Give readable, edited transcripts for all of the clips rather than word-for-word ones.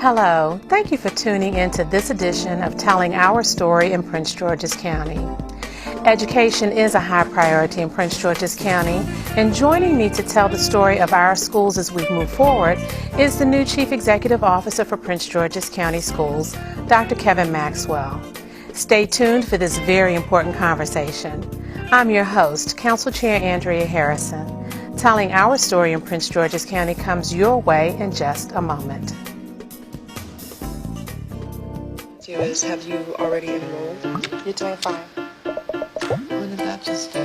Hello, thank you for tuning in to this edition of Telling Our Story in Prince George's County. Education is a high priority in Prince George's County, and joining me to tell the story of our schools as we move forward is the new Chief Executive Officer for Prince George's County Schools, Dr. Kevin Maxwell. Stay tuned for this very important conversation. I'm your host, Council Chair Andrea Harrison. Telling Our Story in Prince George's County comes your way in just a moment. Have you already enrolled? You're doing fine. What did that just do?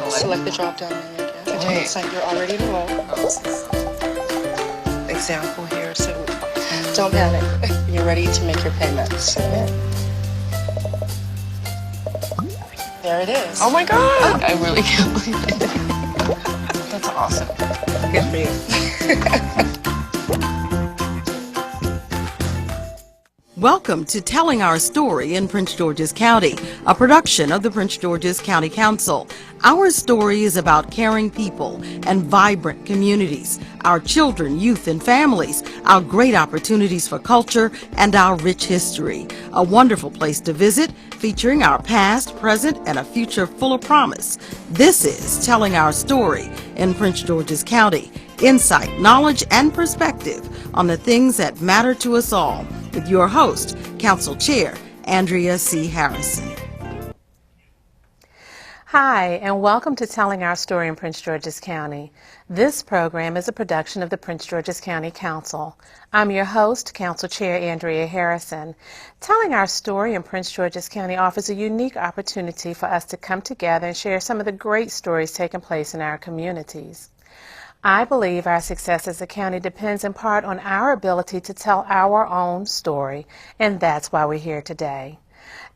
Select the drop-down menu again. Okay, so you're already enrolled. Example here, so don't panic. You're ready to make your payments. Submit. There it is. Oh my God! I really can't believe it. That's awesome. Good for you. Welcome to Telling Our Story in Prince George's County, a production of the Prince George's County Council. Our story is about caring people and vibrant communities, our children, youth, and families, our great opportunities for culture, and our rich history. A wonderful place to visit, featuring our past, present, and a future full of promise. This is Telling Our Story in Prince George's County. Insight, knowledge, and perspective on the things that matter to us all. With your host, Council Chair Andrea C. Harrison. Hi, and welcome to Telling Our Story in Prince George's County. This program is a production of the Prince George's County Council. I'm your host, Council Chair Andrea Harrison. Telling Our Story in Prince George's County offers a unique opportunity for us to come together and share some of the great stories taking place in our communities. I believe our success as a county depends in part on our ability to tell our own story, and that's why we're here today.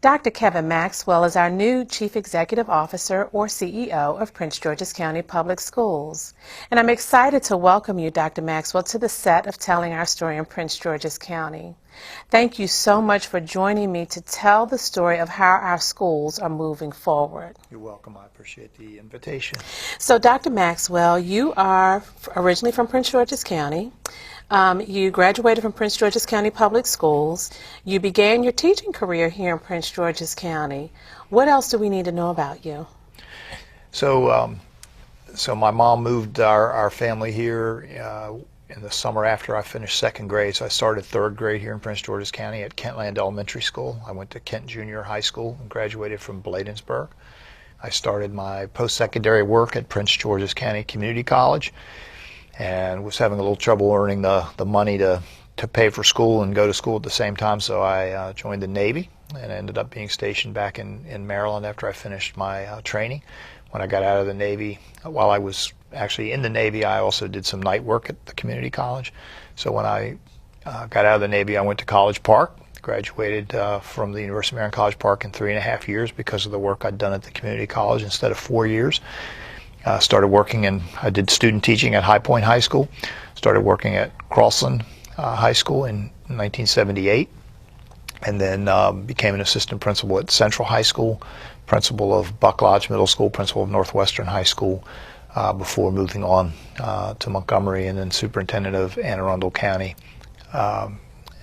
Dr. Kevin Maxwell is our new Chief Executive Officer, or CEO, of Prince George's County Public Schools. And I'm excited to welcome you, Dr. Maxwell, to the set of Telling Our Story in Prince George's County. Thank you so much for joining me to tell the story of how our schools are moving forward. You're welcome. I appreciate the invitation. So, Dr. Maxwell, you are originally from Prince George's County. You graduated from Prince George's County Public Schools. You began your teaching career here in Prince George's County. What else do we need to know about you? So my mom moved our family here in the summer after I finished second grade. So I started third grade here in Prince George's County at Kentland Elementary School. I went to Kent Junior High School and graduated from Bladensburg. I started my post-secondary work at Prince George's County Community College, and was having a little trouble earning the money to pay for school and go to school at the same time, so I joined the Navy and ended up being stationed back in Maryland after I finished my training. When I got out of the Navy, while I was actually in the Navy, I also did some night work at the community college. So when I got out of the Navy, I went to College Park, graduated from the University of Maryland College Park in 3.5 years because of the work I'd done at the community college instead of 4 years. Started working I did student teaching at High Point High School. Started working at Crossland High School in 1978, and then became an assistant principal at Central High School, principal of Buck Lodge Middle School, principal of Northwestern High School, before moving on to Montgomery, and then superintendent of Anne Arundel County. And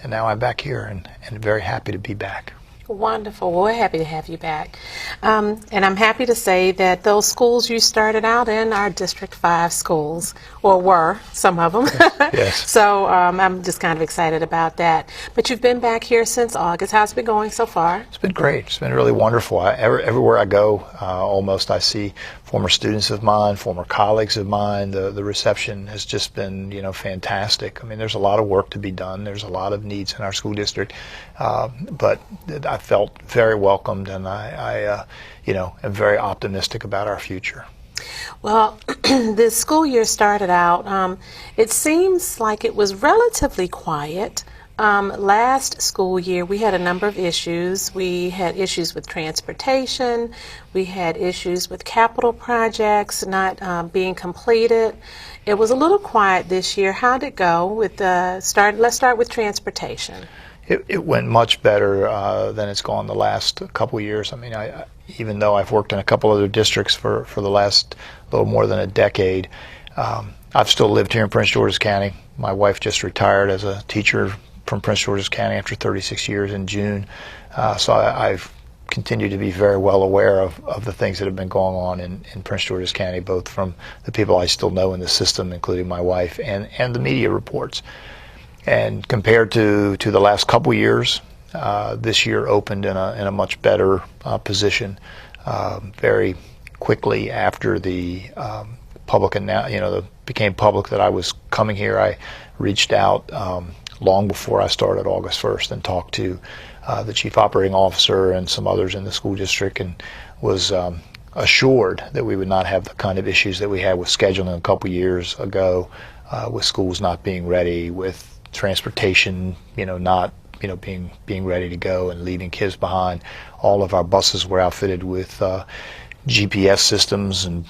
now I'm back here and very happy to be back. Wonderful. Well, we're happy to have you back. And I'm happy to say that those schools you started out in are District 5 schools, or were, some of them. Yes. So I'm just kind of excited about that. But you've been back here since August. How's it been going so far? It's been great. It's been really wonderful. Everywhere I go, almost I see former students of mine, former colleagues of mine. The reception has just been, fantastic. I mean, there's a lot of work to be done. There's a lot of needs in our school district, but I felt very welcomed, and I am very optimistic about our future. Well, this school year started out, it seems like it was relatively quiet. Last school year, we had a number of issues. We had issues with transportation. We had issues with capital projects not being completed. It was a little quiet this year. How did it go with let's start with transportation. It went much better than it's gone the last couple of years. I mean, even though I've worked in a couple other districts for the last little more than a decade, I've still lived here in Prince George's County. My wife just retired as a teacher from Prince George's County after 36 years in June. So I've continued to be very well aware of the things that have been going on in Prince George's County, both from the people I still know in the system, including my wife, and the media reports. And compared to the last couple years, this year opened in a much better position. Very quickly after the became public that I was coming here, I reached out long before I started August 1st and talked to the chief operating officer and some others in the school district, and was assured that we would not have the kind of issues that we had with scheduling a couple years ago, with schools not being ready, with transportation, not being ready to go and leaving kids behind. All of our buses were outfitted with GPS systems, and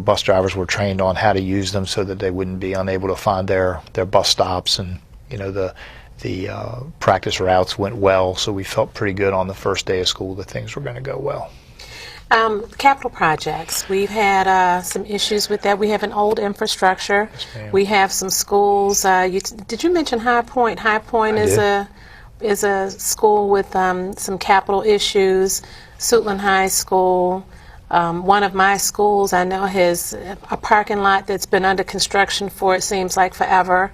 bus drivers were trained on how to use them so that they wouldn't be unable to find their bus stops, and the practice routes went well, so we felt pretty good on the first day of school that things were going to go well. Capital projects. We've had some issues with that. We have an old infrastructure. Yes, ma'am. We have some schools. Did you mention High Point? High Point is a school with some capital issues. Suitland High School. One of my schools I know has a parking lot that's been under construction for, it seems like, forever.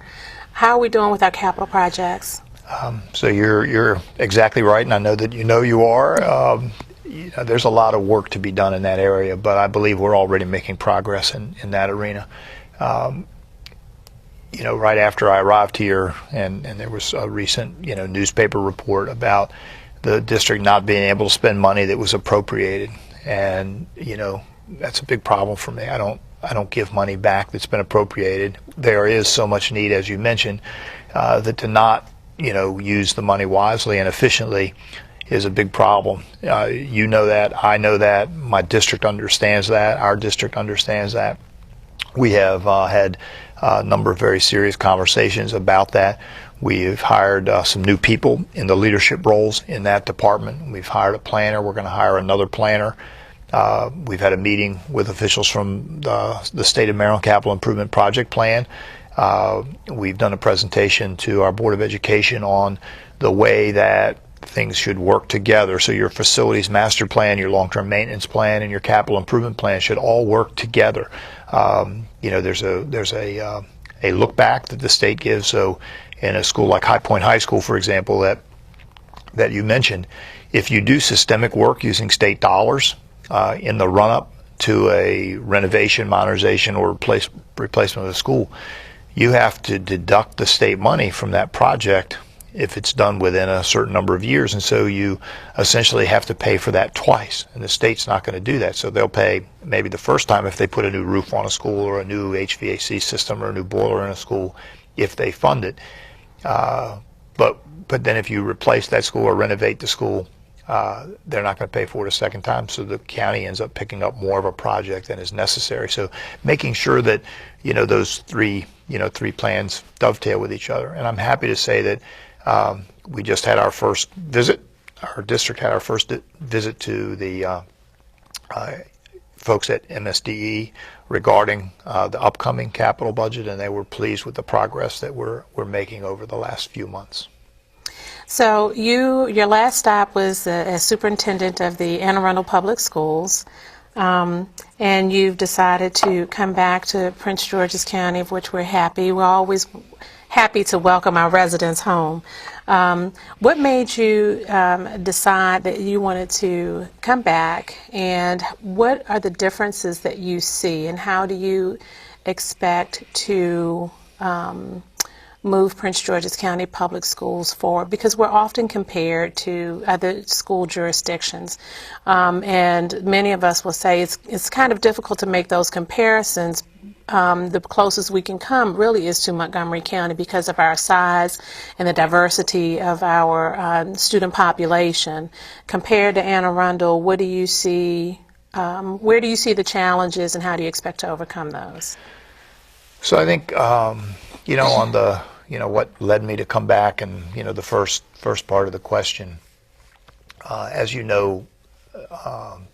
How are we doing with our capital projects? So you're exactly right, and I know that you are. There's a lot of work to be done in that area, but I believe we're already making progress in that arena. Right after I arrived here, and there was a recent newspaper report about the district not being able to spend money that was appropriated, and that's a big problem for me. I don't give money back that's been appropriated. There is so much need, as you mentioned, that to not use the money wisely and efficiently is a big problem. You know that, I know that, my district understands that, our district understands that. We have had a number of very serious conversations about that. We've hired some new people in the leadership roles in that department. We've hired a planner. We're going to hire another planner. We've had a meeting with officials from the State of Maryland Capital Improvement Project Plan. We've done a presentation to our Board of Education on the way that things should work together. So your facilities master plan, your long-term maintenance plan, and your capital improvement plan should all work together. There's a look back that the state gives. So in a school like High Point High School, for example, that you mentioned, if you do systemic work using state dollars in the run-up to a renovation, modernization, or replacement of the school, you have to deduct the state money from that project if it's done within a certain number of years, and so you essentially have to pay for that twice, and the state's not going to do that. So they'll pay maybe the first time if they put a new roof on a school, or a new HVAC system, or a new boiler in a school, if they fund it. But then if you replace that school or renovate the school, they're not going to pay for it a second time, so the county ends up picking up more of a project than is necessary. So making sure that those three plans dovetail with each other. And I'm happy to say that we just had our first visit. Our district had our first visit to the folks at MSDE regarding the upcoming capital budget, and they were pleased with the progress that we're making over the last few months. So your last stop was as superintendent of the Anne Arundel Public Schools, and you've decided to come back to Prince George's County, of which we're happy. We're always happy to welcome our residents home. What made you decide that you wanted to come back, and what are the differences that you see, and how do you expect to move Prince George's County Public Schools forward? Because we're often compared to other school jurisdictions, and many of us will say it's kind of difficult to make those comparisons. The closest we can come really is to Montgomery County because of our size and the diversity of our student population. Compared to Anne Arundel, what do you see? Where do you see the challenges, and how do you expect to overcome those? So I think on the what led me to come back, and the first part of the question, as you know,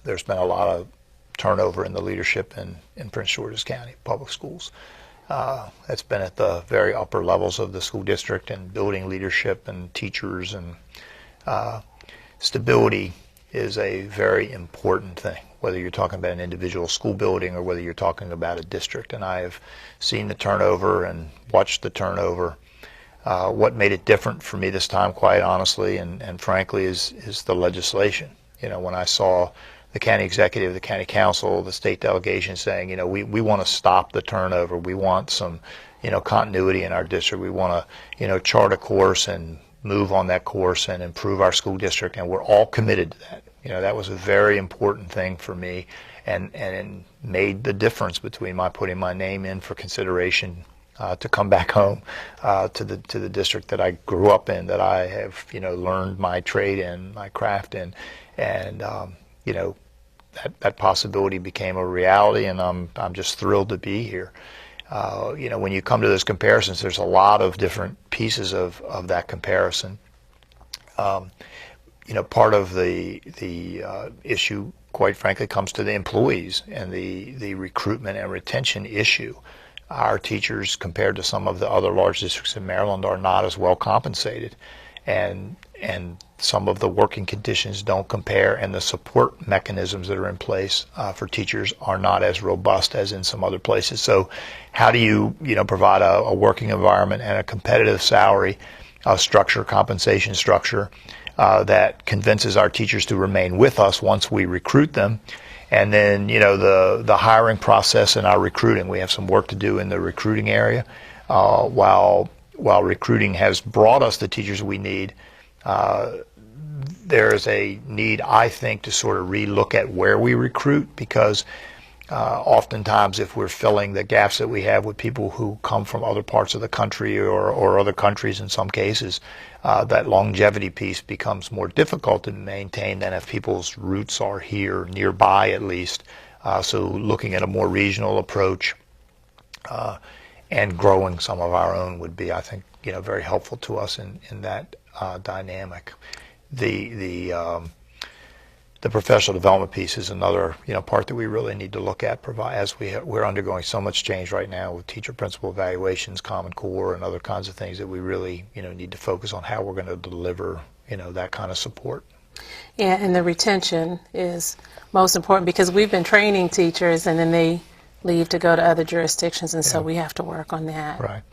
there's been a lot of turnover in the leadership in Prince George's County Public Schools, That's been at the very upper levels of the school district and building leadership and teachers, and stability is a very important thing, whether you're talking about an individual school building or whether you're talking about a district. And I have seen the turnover and watched the turnover. What made it different for me this time, quite honestly and frankly, is the legislation. You know, when I saw the county executive, the county council, the state delegation saying, you know, we want to stop the turnover. We want some, you know, continuity in our district. We want to, you know, chart a course and move on that course and improve our school district, and we're all committed to that. You know, that was a very important thing for me, and it made the difference between my putting my name in for consideration to come back home to the district that I grew up in, that I have, you know, learned my trade in, my craft in, and you know, that possibility became a reality, and I'm just thrilled to be here. You know, when you come to those comparisons, there's a lot of different pieces of that comparison. You know, part of the issue, quite frankly, comes to the employees and the recruitment and retention issue. Our teachers, compared to some of the other large districts in Maryland, are not as well compensated, and some of the working conditions don't compare, and the support mechanisms that are in place for teachers are not as robust as in some other places. So how do you know, provide a working environment and a competitive salary structure, compensation structure that convinces our teachers to remain with us once we recruit them? And then, you know, the hiring process and our recruiting. We have some work to do in the recruiting area. While recruiting has brought us the teachers we need, there is a need, I think, to sort of relook at where we recruit, because oftentimes if we're filling the gaps that we have with people who come from other parts of the country or other countries in some cases, that longevity piece becomes more difficult to maintain than if people's roots are here, nearby at least. So looking at a more regional approach and growing some of our own would be, I think, you know, very helpful to us in that dynamic. The professional development piece is another, you know, part that we really need to look at, as we're undergoing so much change right now with teacher principal evaluations, Common Core, and other kinds of things that we really, you know, need to focus on how we're going to deliver, you know, that kind of support. Yeah, and the retention is most important, because we've been training teachers and then they leave to go to other jurisdictions, and so we have to work on that. Right.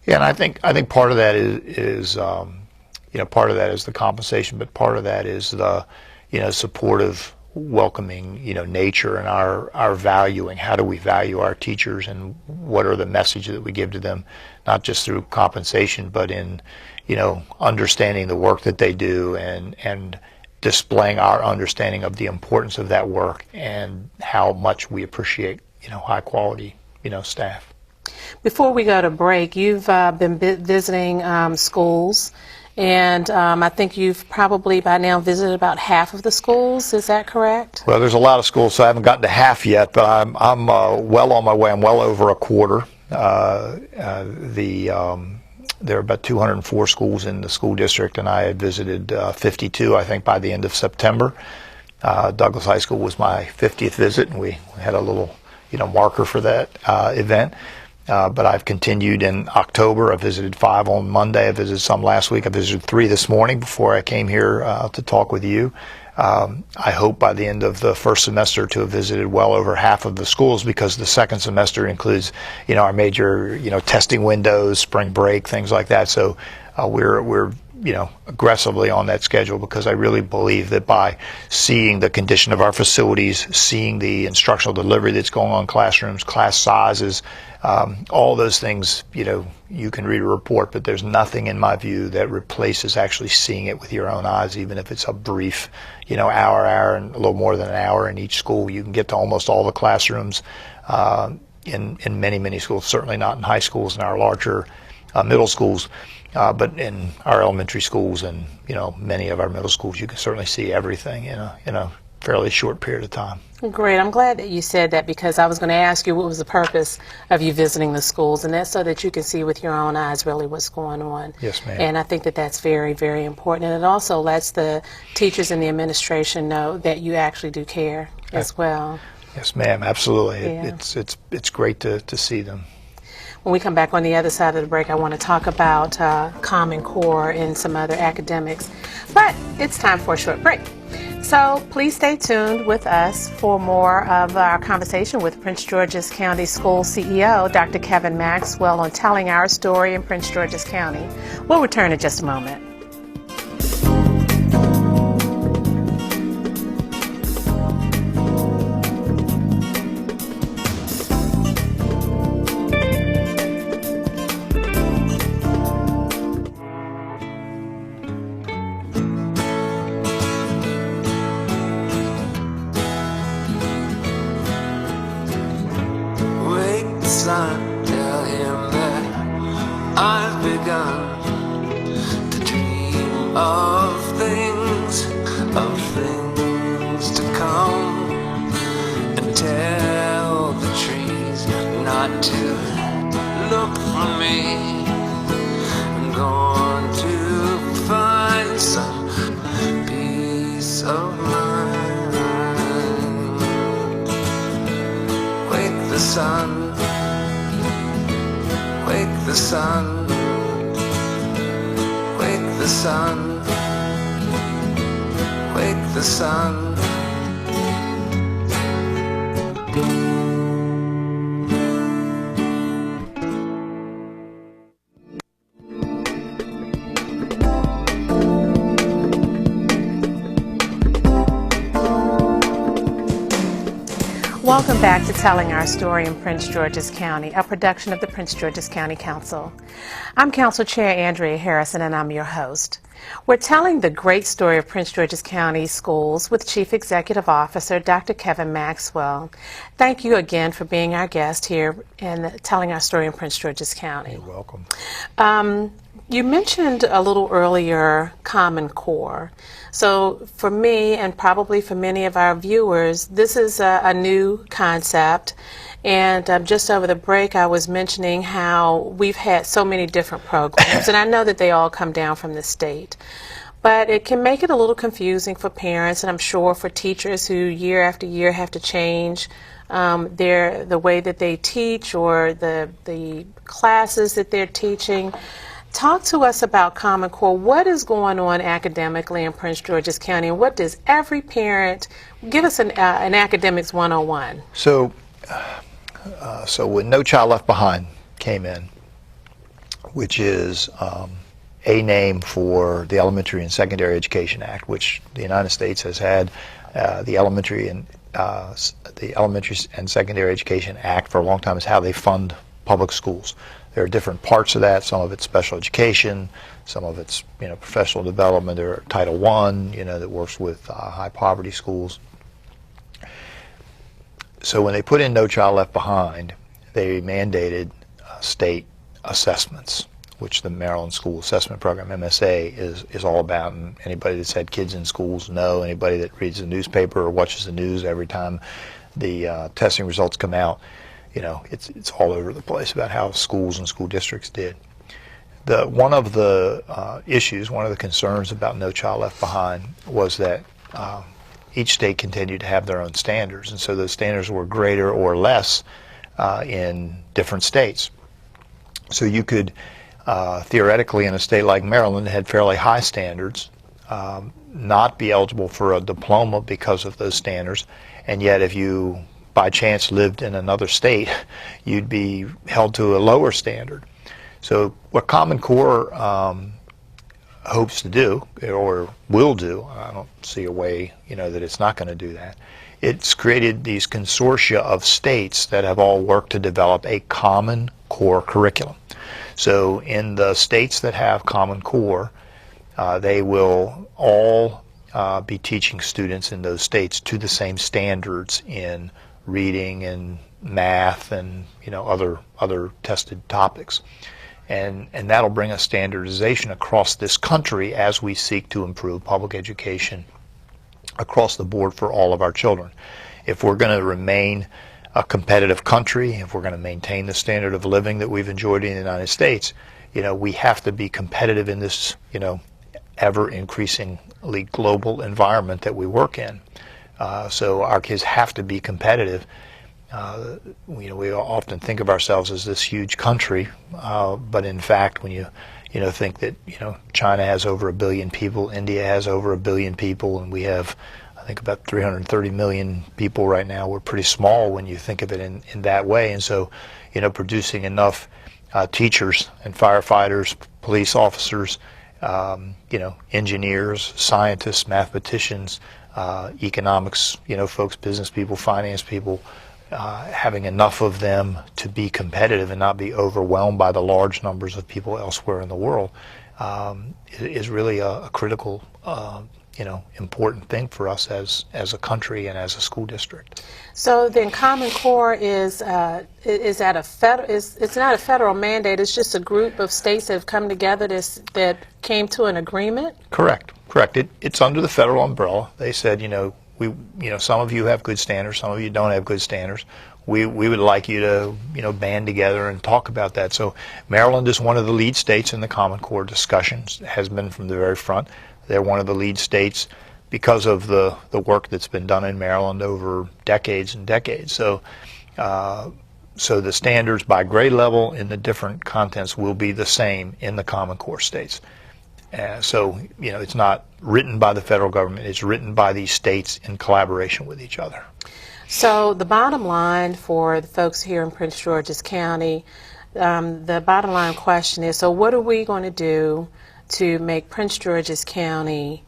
Yeah, and I think part of that is you know, part of that is the compensation, but part of that is the, you know, supportive, welcoming, you know, nature, and our valuing. How do we value our teachers, and what are the messages that we give to them, not just through compensation, but in, you know, understanding the work that they do and displaying our understanding of the importance of that work and how much we appreciate, you know, high quality, you know, staff. Before we go to break, you've been visiting schools, and I think you've probably by now visited about half of the schools. Is that correct? Well, there's a lot of schools, so I haven't gotten to half yet, but I'm well on my way. I'm well over a quarter. There are about 204 schools in the school district, and I had visited 52, I think, by the end of September. Douglas High School was my 50th visit, and we had a little, you know, marker for that event. But I've continued in October. I visited 5 on Monday. I visited some last week. I visited 3 this morning before I came here to talk with you. I hope by the end of the first semester to have visited well over half of the schools, because the second semester includes, you know, our major, you know, testing windows, spring break, things like that. So we're you know, aggressively on that schedule, because I really believe that by seeing the condition of our facilities, seeing the instructional delivery that's going on in classrooms, class sizes, all those things, you know, you can read a report, but there's nothing in my view that replaces actually seeing it with your own eyes, even if it's a brief, you know, hour and a little more than an hour in each school. You can get to almost all the classrooms in many schools, certainly not in high schools and our larger middle schools. But in our elementary schools and, you know, many of our middle schools, you can certainly see everything in a fairly short period of time. Great. I'm glad that you said that, because I was going to ask you what was the purpose of you visiting the schools, and that's so that you can see with your own eyes really what's going on. Yes, ma'am. And I think that that's very, very important. And it also lets the teachers and the administration know that you actually do care as well. Yes, ma'am. Absolutely. Yeah. It's great to see them. When we come back on the other side of the break, I want to talk about Common Core and some other academics. But it's time for a short break. So please stay tuned with us for more of our conversation with Prince George's County School CEO, Dr. Kevin Maxwell, on telling our story in Prince George's County. We'll return in just a moment. Son, tell him that I've begun to dream of things to come, and tell the trees not to look for me. I'm going to find some peace of mind. Wake the sun. Wake the sun, wake the sun, wake the sun. Welcome back to Telling Our Story in Prince George's County, a production of the Prince George's County Council. I'm Council Chair Andrea Harrison, and I'm your host. We're telling the great story of Prince George's County schools with Chief Executive Officer Dr. Kevin Maxwell. Thank you again for being our guest here and telling our story in Prince George's County. You're welcome. You mentioned a little earlier Common Core. So for me, and probably for many of our viewers, this is a new concept. And just over the break, I was mentioning how we've had so many different programs, and I know that they all come down from the state. But it can make it a little confusing for parents, and I'm sure for teachers who year after year have to change the way that they teach or the classes that they're teaching. Talk to us about Common Core. What is going on academically in Prince George's County, and what does every parent give us an academics 101? So when No Child Left Behind came in, which is a name for the Elementary and Secondary Education Act, which the United States has had the Elementary and Secondary Education Act for a long time, is how they fund public schools. There are different parts of that. Some of it's special education, some of it's professional development. There are Title I, that works with high poverty schools. So when they put in No Child Left Behind, they mandated state assessments, which the Maryland School Assessment Program, MSA, is all about. And anybody that's had kids in schools know. Anybody that reads the newspaper or watches the news every time the testing results come out, it's all over the place about how schools and school districts did. One of the issues, one of the concerns about No Child Left Behind was that each state continued to have their own standards, and so those standards were greater or less in different states. So you could theoretically, in a state like Maryland that had fairly high standards, not be eligible for a diploma because of those standards, and yet if you by chance lived in another state, you'd be held to a lower standard. So what Common Core hopes to do, or will do, I don't see a way that it's not going to do that. It's created these consortia of states that have all worked to develop a Common Core curriculum. So in the states that have Common Core, they will all be teaching students in those states to the same standards in reading and math and other tested topics, and that'll bring a standardization across this country as we seek to improve public education across the board for all of our children. If we're going to remain a competitive country, if we're going to maintain the standard of living that we've enjoyed in the United States, we have to be competitive in this ever increasingly global environment that we work in. So our kids have to be competitive We often think of ourselves as this huge country, but in fact, when you think that China has over 1 billion people, India has over 1 billion people, and we have, I think, about 330 million people right now. We're pretty small when you think of it in that way, and so producing enough teachers and firefighters, police officers, engineers, scientists, mathematicians, economics, folks, business people, finance people, having enough of them to be competitive and not be overwhelmed by the large numbers of people elsewhere in the world is really a critical, important thing for us as a country and as a school district. So then, Common Core is that it's not a federal mandate. It's just a group of states that have come together that came to an agreement. Correct. It's under the federal umbrella. They said, some of you have good standards, some of you don't have good standards. We would like you to, band together and talk about that. So Maryland is one of the lead states in the Common Core discussions, has been from the very front. They're one of the lead states because of the work that's been done in Maryland over decades and decades. So the standards by grade level in the different contents will be the same in the Common Core states. So it's not written by the federal government, it's written by these states in collaboration with each other. So the bottom line for the folks here in Prince George's County, the bottom line question is, so what are we going to do to make Prince George's County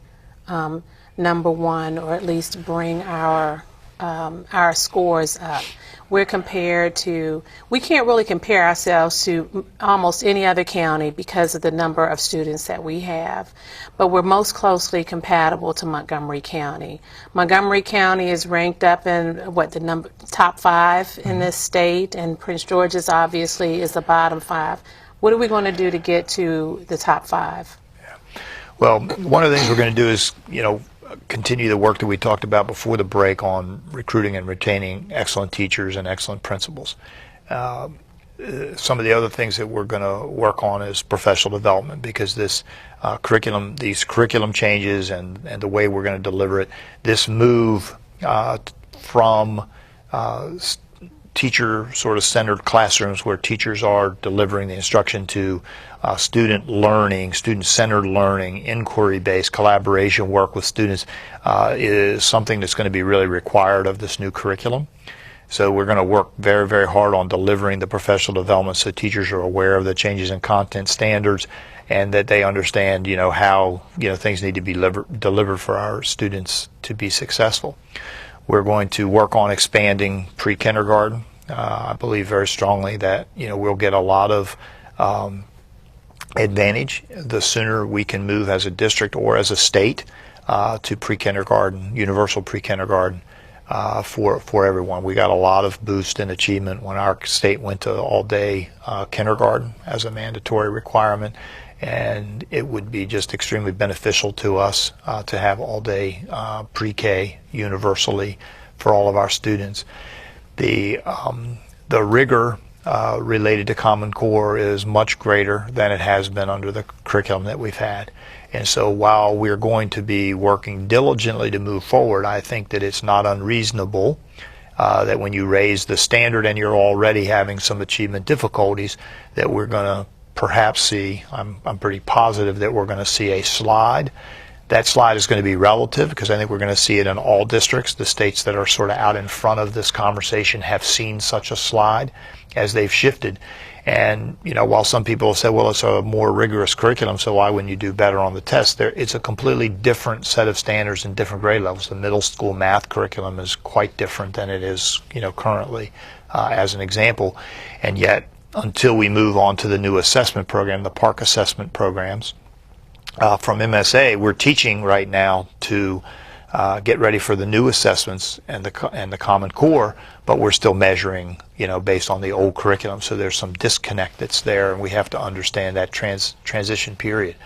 number one, or at least bring our scores up? We can't really compare ourselves to almost any other county because of the number of students that we have, but we're most closely compatible to Montgomery County. Montgomery County is ranked up in top 5 in this state, and Prince George's obviously is the bottom 5. What are we going to do to get to the top 5? Yeah. Well, one of the things we're going to do is, continue the work that we talked about before the break on recruiting and retaining excellent teachers and excellent principals. Some of the other things that we're going to work on is professional development, because these curriculum changes and the way we're going to deliver it, this move from teacher sort of centered classrooms where teachers are delivering the instruction to student learning, student-centered learning, inquiry-based collaboration work with students is something that's going to be really required of this new curriculum. So we're going to work very, very hard on delivering the professional development so teachers are aware of the changes in content standards and that they understand, how, things need to be delivered for our students to be successful. We're going to work on expanding pre-kindergarten. I believe very strongly that, we'll get a lot of advantage the sooner we can move as a district or as a state to pre-kindergarten, universal pre-kindergarten for everyone. We got a lot of boost in achievement when our state went to all-day kindergarten as a mandatory requirement, and it would be just extremely beneficial to us to have all-day pre-K universally for all of our students. The rigor related to Common Core is much greater than it has been under the curriculum that we've had. And so while we're going to be working diligently to move forward, I think that it's not unreasonable that when you raise the standard and you're already having some achievement difficulties, that we're going to perhaps see, I'm pretty positive that we're going to see a slide. That slide is going to be relative because I think we're going to see it in all districts. The states that are sort of out in front of this conversation have seen such a slide as they've shifted. And, while some people have said, well, it's a more rigorous curriculum, so why wouldn't you do better on the test? It's a completely different set of standards and different grade levels. The middle school math curriculum is quite different than it is, currently, as an example. And yet, until we move on to the new assessment program, the PARCC assessment programs, from MSA, we're teaching right now to get ready for the new assessments and the Common Core, but we're still measuring, based on the old curriculum. So there's some disconnect that's there, and we have to understand that transition period.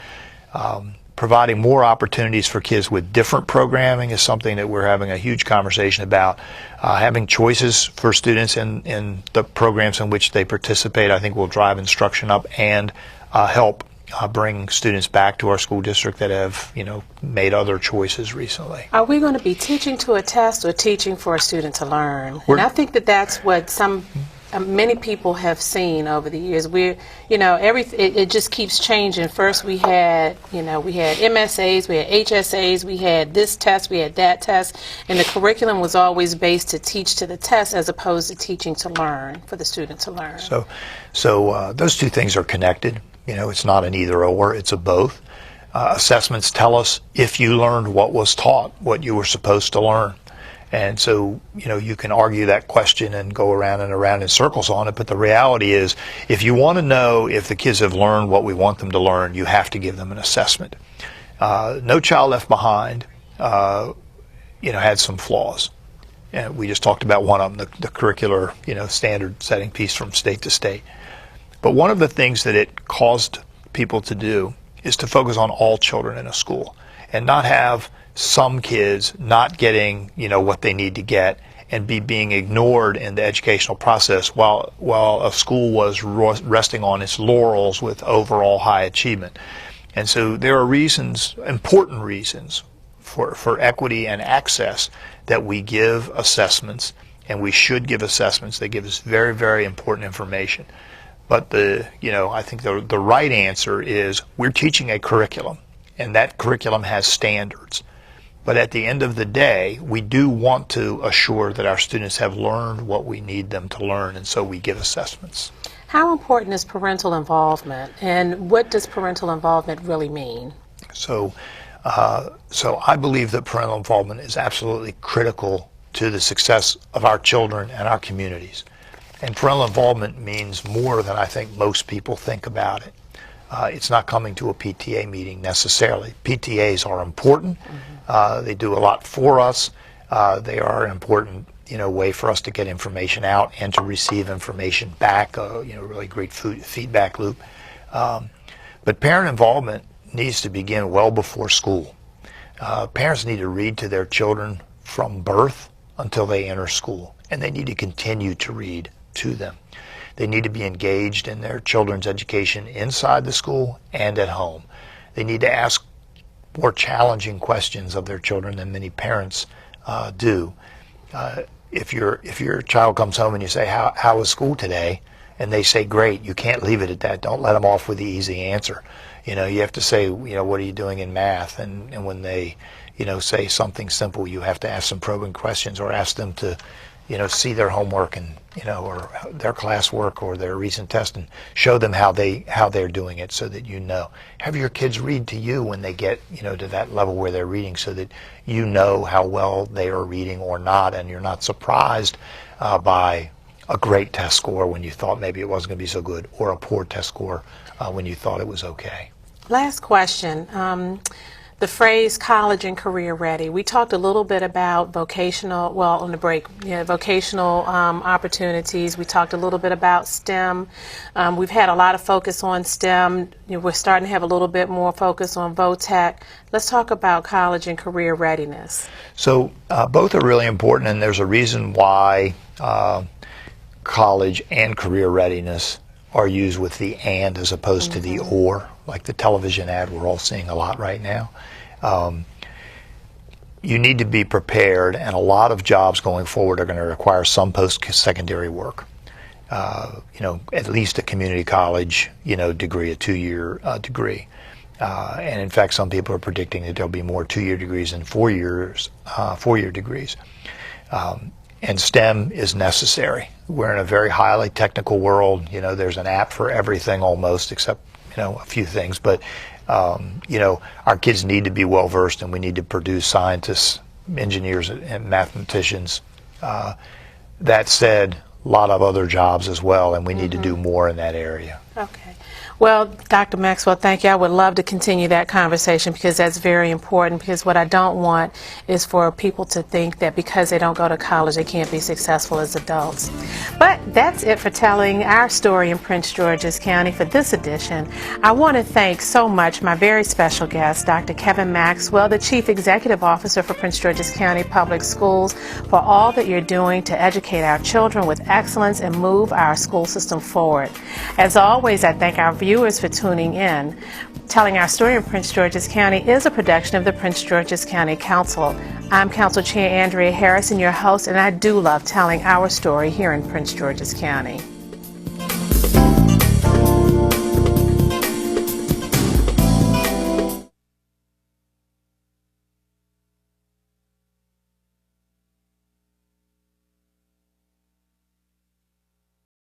Providing more opportunities for kids with different programming is something that we're having a huge conversation about. Having choices for students in the programs in which they participate, I think, will drive instruction up and help bring students back to our school district that have, made other choices recently. Are we going to be teaching to a test or teaching for a student to learn? And I think that that's what many people have seen over the years. It just keeps changing. First we had MSAs, we had HSAs, we had this test, we had that test, and the curriculum was always based to teach to the test as opposed to teaching to learn, for the student to learn. So those two things are connected. It's not an either or, it's a both. Assessments tell us if you learned what was taught, what you were supposed to learn. And so, you can argue that question and go around and around in circles on it, but the reality is, if you want to know if the kids have learned what we want them to learn, you have to give them an assessment. No Child Left Behind, had some flaws. And we just talked about one of them, the curricular, standard setting piece from state to state. But one of the things that it caused people to do is to focus on all children in a school and not have some kids not getting, what they need to get and being ignored in the educational process while a school was resting on its laurels with overall high achievement. And so there are reasons, important reasons, for equity and access that we give assessments, and we should give assessments. They give us very, very important information. But I think the right answer is we're teaching a curriculum, and that curriculum has standards. But at the end of the day, we do want to assure that our students have learned what we need them to learn, and so we give assessments. How important is parental involvement, and what does parental involvement really mean? So I believe that parental involvement is absolutely critical to the success of our children and our communities. And parental involvement means more than I think most people think about it. It's not coming to a PTA meeting necessarily. PTAs are important. They do a lot for us. They are an important, way for us to get information out and to receive information back. Really great feedback loop. But parent involvement needs to begin well before school. Parents need to read to their children from birth until they enter school, and they need to continue to read to them. They need to be engaged in their children's education inside the school and at home. They need to ask more challenging questions of their children than many parents do. If your child comes home and you say, how was school today? And they say, great, you can't leave it at that. Don't let them off with the easy answer. You have to say, what are you doing in math? And when they, say something simple, you have to ask some probing questions or ask them to, see their homework and, or their classwork or their recent test and show them how they're doing it so that Have your kids read to you when they get, to that level where they're reading so that you know how well they are reading or not, and you're not surprised by a great test score when you thought maybe it wasn't going to be so good, or a poor test score when you thought it was okay. Last question. The phrase college and career ready. We talked a little bit about vocational, on the break, vocational opportunities. We talked a little bit about STEM. We've had a lot of focus on STEM. We're starting to have a little bit more focus on VOTEC. Let's talk about college and career readiness. So both are really important, and there's a reason why college and career readiness are used with the and as opposed to the or, like the television ad we're all seeing a lot right now. You need to be prepared, and a lot of jobs going forward are going to require some post-secondary work. At least a community college, degree, a 2-year degree. And in fact, some people are predicting that there'll be more 2-year degrees than 4-year degrees. And STEM is necessary. We're in a very highly technical world. There's an app for everything almost, except, a few things. But, our kids need to be well versed, and we need to produce scientists, engineers, and mathematicians. That said, a lot of other jobs as well, and we need to do more in that area. Okay. Well, Dr. Maxwell, thank you. I would love to continue that conversation because that's very important, because what I don't want is for people to think that because they don't go to college, they can't be successful as adults. But that's it for telling our story in Prince George's County for this edition. I want to thank so much my very special guest, Dr. Kevin Maxwell, the Chief Executive Officer for Prince George's County Public Schools, for all that you're doing to educate our children with excellence and move our school system forward. As always, I thank our viewers for tuning in. Telling Our Story in Prince George's County is a production of the Prince George's County Council. I'm Council Chair Andrea Harrison, your host, and I do love telling our story here in Prince George's County.